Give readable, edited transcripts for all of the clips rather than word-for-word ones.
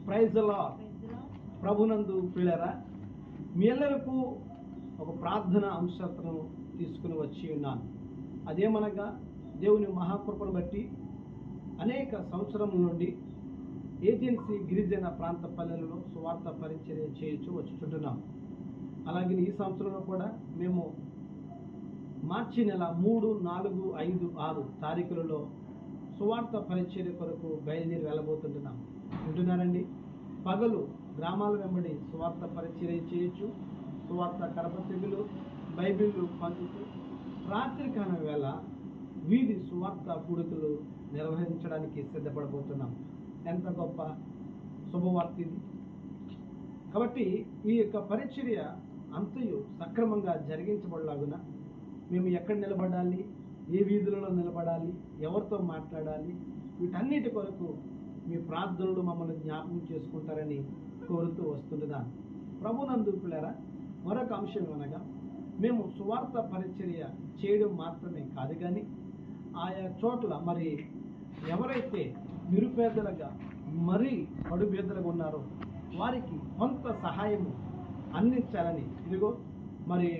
Praise the lord. ప్రభునందు ప్రియులారా, మీ అందరకు ఒక ప్రార్థన అంశతను తీసుకుని వచ్చి ఉన్నాను. అదేమనగా, దేవుని మహాకృపను బట్టి అనేక సంవత్సరముల నుండి ఏజెన్సీ గిరిజన ప్రాంత పల్లెలలో సువార్త పరిచర్య చేయొచ్చు వచ్చుచుంటున్నాం. అలాగే ఈ సంవత్సరంలో కూడా మేము మార్చి నెల 3, 4, 5, 6 తారీఖులలో సువార్త పరిచర్య కొరకు బయలుదేరి వెళ్ళబోతుంటున్నాం. వింటున్నారండి? పగలు గ్రామాల వెంబడి సువార్త పరిచర్య చేయొచ్చు, సువార్త కరపత్రికలు, బైబిళ్ళు పంచుతూ, రాత్రి కాల వేళ వీధి సువార్త కూడికలు నిర్వహించడానికి సిద్ధపడబోతున్నాం. ఎంత గొప్ప శుభవార్త ఇది! కాబట్టి ఈ యొక్క పరిచర్య అంతయు సక్రమంగా జరిగించబడలాగున మేము ఎక్కడ నిలబడాలి, ఏ వీధులలో నిలబడాలి, ఎవరితో మాట్లాడాలి, వీటన్నిటి కొరకు మీ ప్రార్థనలు మమ్మల్ని జ్ఞాపకం చేసుకుంటారని కోరుతూ వస్తుంటున్నాను. ప్రభునందు ప్రియులారా, మరొక అంశం అనగా, మేము సువార్త పరిచర్య చేయడం మాత్రమే కాదు కానీ ఆయా చోట్ల మరి ఎవరైతే నిరుపేదలుగా మరీ కడుపేదలుగా ఉన్నారో వారికి కొంత సహాయము అందించాలని, ఇదిగో మరి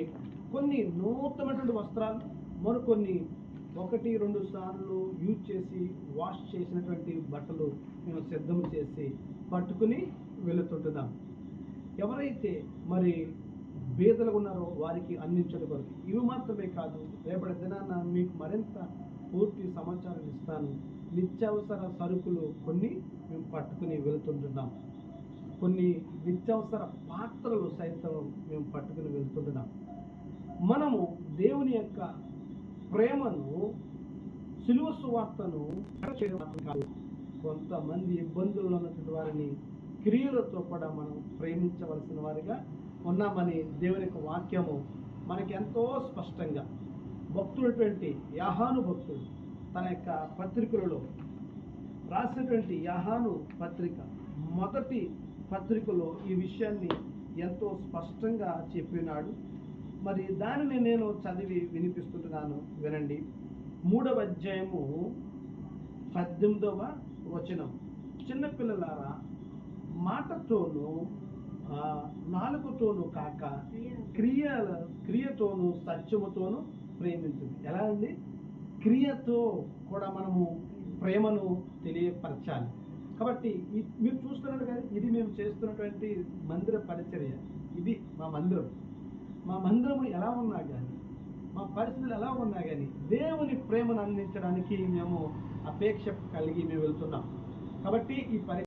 కొన్ని నూతనమైనటువంటి వస్త్రాలు, మరికొన్ని 1-2 సార్లు యూజ్ చేసి వాష్ చేసినటువంటి బట్టలు మేము సిద్ధం చేసి పట్టుకుని వెళుతుంటున్నాం. ఎవరైతే మరి బీదలుగా ఉన్నారో వారికి అందించడం కొరకు. ఇవి మాత్రమే కాదు, రేపటి దినాన మీకు మరింత పూర్తి సమాచారం ఇస్తాను. నిత్యావసర సరుకులు కొన్ని మేము పట్టుకుని వెళుతుంటున్నాం. కొన్ని నిత్యావసర పాత్రలు సైతం మేము పట్టుకుని వెళుతుంటున్నాం. మనము దేవుని యొక్క ప్రేమను, సిలువ సువార్తను చేయడం కాదు, కొంతమంది ఇబ్బందుల్లో ఉన్నటువంటి వారిని క్రియలతో కూడా మనం ప్రేమించవలసిన వారిగా ఉన్నామని దేవుని యొక్క వాక్యము మనకి ఎంతో స్పష్టంగా, భక్తుడైనటువంటి యాహాను భక్తుడు తన యొక్క పత్రికలలో రాసినటువంటి యాహాను పత్రిక మొదటి పత్రికలో ఈ విషయాన్ని ఎంతో స్పష్టంగా చెప్పినాడు. మరి దానిని నేను చదివి వినిపిస్తుంటున్నాను, వినండి. 3వ అధ్యాయము 18వ వచనం. చిన్నపిల్లలారా, మాటతోనూ నాలుగుతోనూ కాక క్రియతోనూ సత్యముతోనూ ప్రేమించుము. ఎలా అండి? క్రియతో కూడా మనము ప్రేమను తెలియపరచాలి. కాబట్టి మీరు చూస్తున్నారు కదా, ఇది మేము చేస్తున్నటువంటి మందిర పరిచర్య. ఇది మా మందిరం. మా మందిరము ఎలా ఉన్నా కానీ, మా పరిస్థితులు ఎలా ఉన్నా కానీ దేవుని ప్రేమను అందించడానికి మేము అపేక్ష కలిగి మేము వెళ్తున్నాం. కాబట్టి ఈ